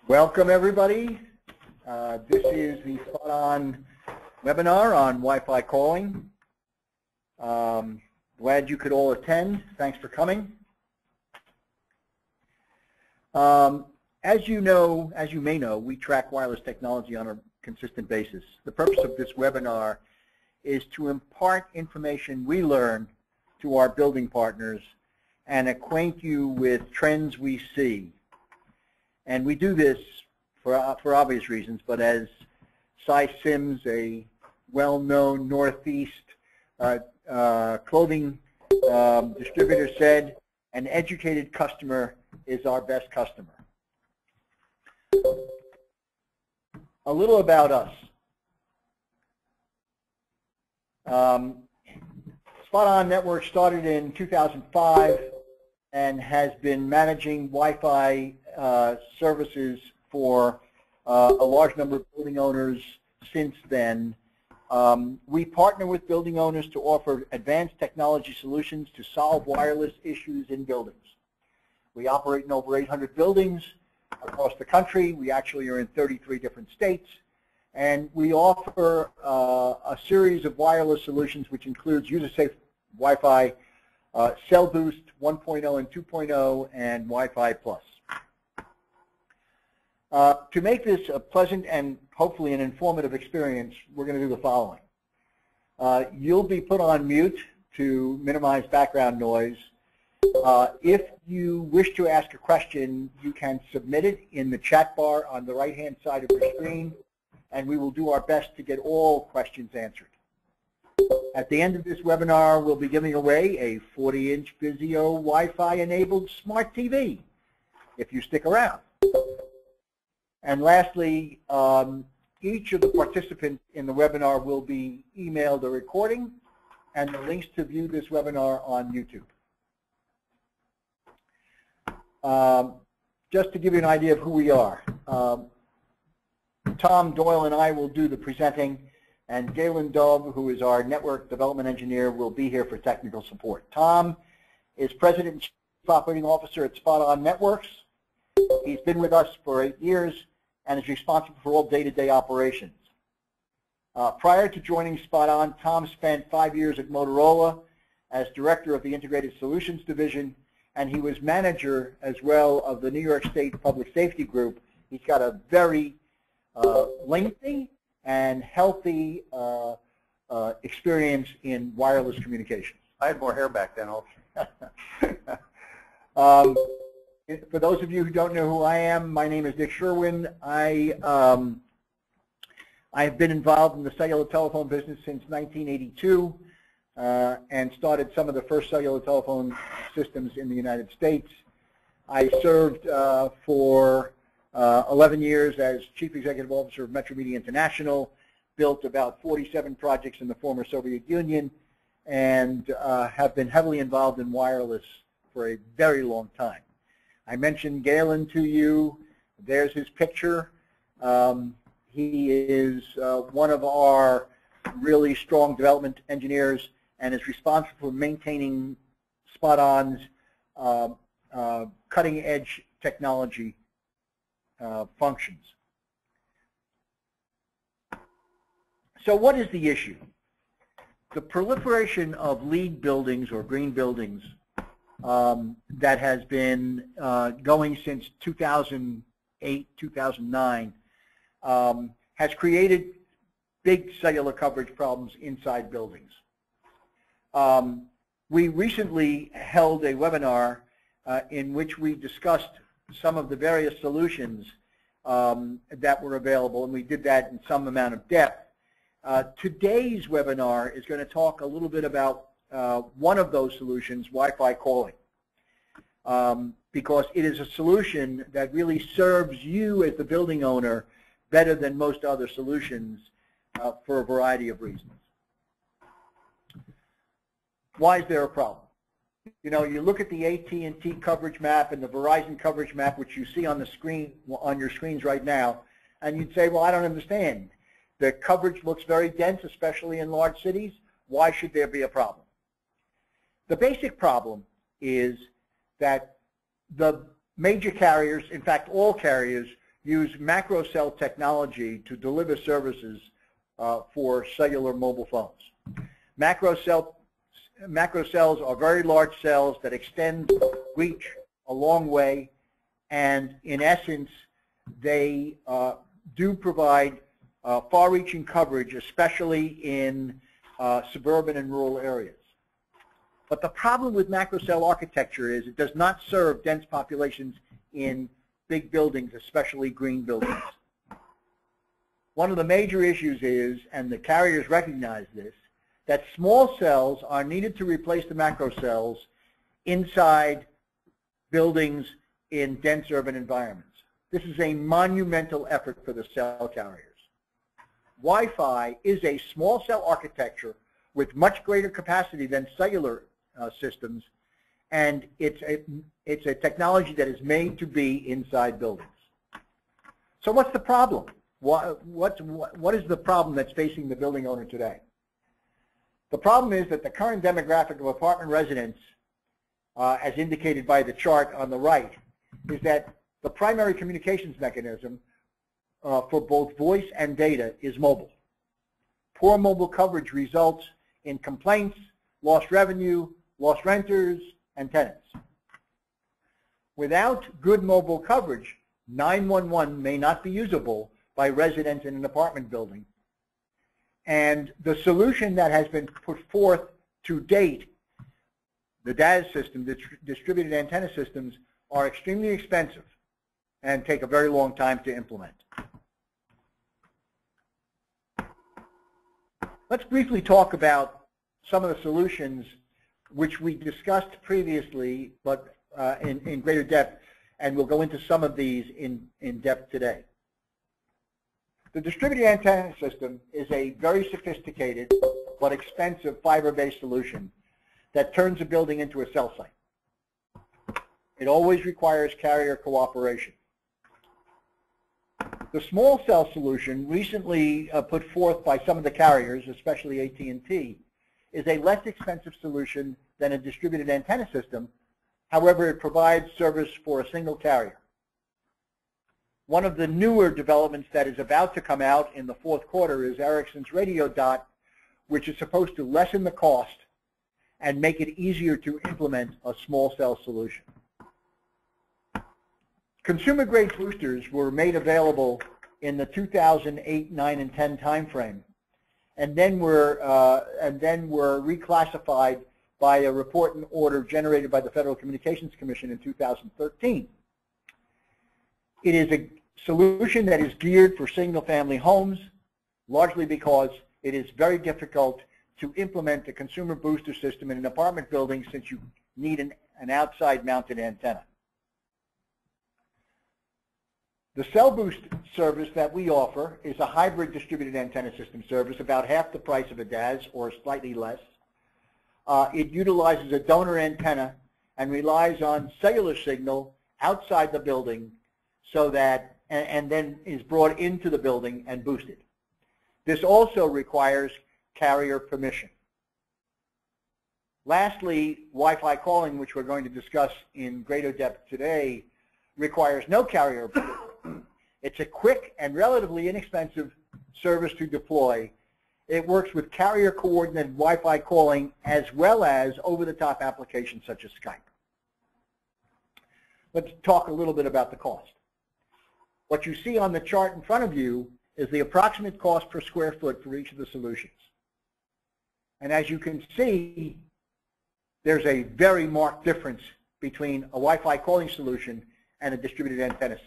Welcome, everybody. This is the Spot On webinar on Wi-Fi calling. Glad you could all attend. Thanks for coming. As you may know, we track wireless technology on a consistent basis. The purpose of this webinar is to impart information we learn to our building partners and acquaint you with trends we see. And we do this for obvious reasons, but as Cy Sims, a well-known Northeast clothing distributor, said, an educated customer is our best customer. A little about us. Spot On Network started in 2005 and has been managing Wi-Fi services for a large number of building owners since then. We partner with building owners to offer advanced technology solutions to solve wireless issues in buildings. We operate in over 800 buildings across the country. We actually are in 33 different states. And we offer a series of wireless solutions which includes user-safe Wi-Fi, CellBoost 1.0 and 2.0, and Wi-Fi Plus. To make this a pleasant and hopefully an informative experience, we're going to do the following. You'll be put on mute to minimize background noise. If you wish to ask a question, you can submit it in the chat bar on the right-hand side of your screen, and we will do our best to get all questions answered. At the end of this webinar, we'll be giving away a 40-inch Vizio Wi-Fi enabled smart TV, if you stick around. And lastly, each of the participants in the webinar will be emailed a recording and the links to view this webinar on YouTube. Just to give you an idea of who we are, Tom Doyle and I will do the presenting, and Galen Dove, who is our network development engineer, will be here for technical support. Tom is President and Chief Operating Officer at Spot On Networks. He's been with us for 8 years and is responsible for all day-to-day operations. Prior to joining Spot On, Tom spent 5 years at Motorola as Director of the Integrated Solutions Division, and he was manager as well of the New York State Public Safety Group. He's got a very lengthy and healthy experience in wireless communications. I had more hair back then also. For those of you who don't know who I am, my name is Dick Sherwin. I have been involved in the cellular telephone business since 1982 and started some of the first cellular telephone systems in the United States. I served for 11 years as Chief Executive Officer of Metro Media International, built about 47 projects in the former Soviet Union, and have been heavily involved in wireless for a very long time. I mentioned Galen to you. There's his picture. He is one of our really strong development engineers and is responsible for maintaining Spot On's cutting-edge technology functions. So what is the issue? The proliferation of LEED buildings or green buildings that has been going since 2008, 2009 has created big cellular coverage problems inside buildings. We recently held a webinar in which we discussed some of the various solutions that were available, and we did that in some amount of depth. Today's webinar is going to talk a little bit about one of those solutions, Wi-Fi calling, because it is a solution that really serves you as the building owner better than most other solutions for a variety of reasons. Why is there a problem? You know, you look at the AT&T coverage map and the Verizon coverage map, which you see on the screen, on your screens right now, and you'd say, well, I don't understand. The coverage looks very dense, especially in large cities. Why should there be a problem? The basic problem is that the major carriers, in fact all carriers, use macro cell technology to deliver services for cellular mobile phones. Macro cells are very large cells that extend reach a long way, and in essence, they do provide far-reaching coverage, especially in suburban and rural areas. But the problem with macro cell architecture is it does not serve dense populations in big buildings, especially green buildings. One of the major issues is, and the carriers recognize this, that small cells are needed to replace the macro cells inside buildings in dense urban environments. This is a monumental effort for the cell carriers. Wi-Fi is a small cell architecture with much greater capacity than cellular systems, and it's a technology that is made to be inside buildings. So what's the problem? What is the problem that's facing the building owner today? The problem is that the current demographic of apartment residents, as indicated by the chart on the right, is that the primary communications mechanism for both voice and data is mobile. Poor mobile coverage results in complaints, lost revenue, lost renters, and tenants. Without good mobile coverage, 911 may not be usable by residents in an apartment building. And the solution that has been put forth to date, the DAS system, the distributed antenna systems, are extremely expensive and take a very long time to implement. Let's briefly talk about some of the solutions which we discussed previously, but in greater depth, and we'll go into some of these in depth today. The distributed antenna system is a very sophisticated but expensive fiber-based solution that turns a building into a cell site. It always requires carrier cooperation. The small cell solution, recently put forth by some of the carriers, especially AT&T, is a less expensive solution than a distributed antenna system. However, it provides service for a single carrier. One of the newer developments that is about to come out in the fourth quarter is Ericsson's Radio Dot, which is supposed to lessen the cost and make it easier to implement a small cell solution. Consumer-grade boosters were made available in the 2008, 9, and 10 timeframe, and then were reclassified by a report and order generated by the Federal Communications Commission in 2013. It is a solution that is geared for single-family homes, largely because it is very difficult to implement a consumer booster system in an apartment building since you need an outside-mounted antenna. The CellBoost service that we offer is a hybrid distributed antenna system service, about half the price of a DAS or slightly less. It utilizes a donor antenna and relies on cellular signal outside the building so that, and then is brought into the building and boosted. This also requires carrier permission. Lastly, Wi-Fi calling, which we're going to discuss in greater depth today, requires no carrier approval. It's a quick and relatively inexpensive service to deploy. It works with carrier-coordinated Wi-Fi calling as well as over-the-top applications such as Skype. Let's talk a little bit about the cost. What you see on the chart in front of you is the approximate cost per square foot for each of the solutions. And as you can see, there's a very marked difference between a Wi-Fi calling solution and a distributed antenna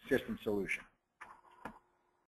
system solution.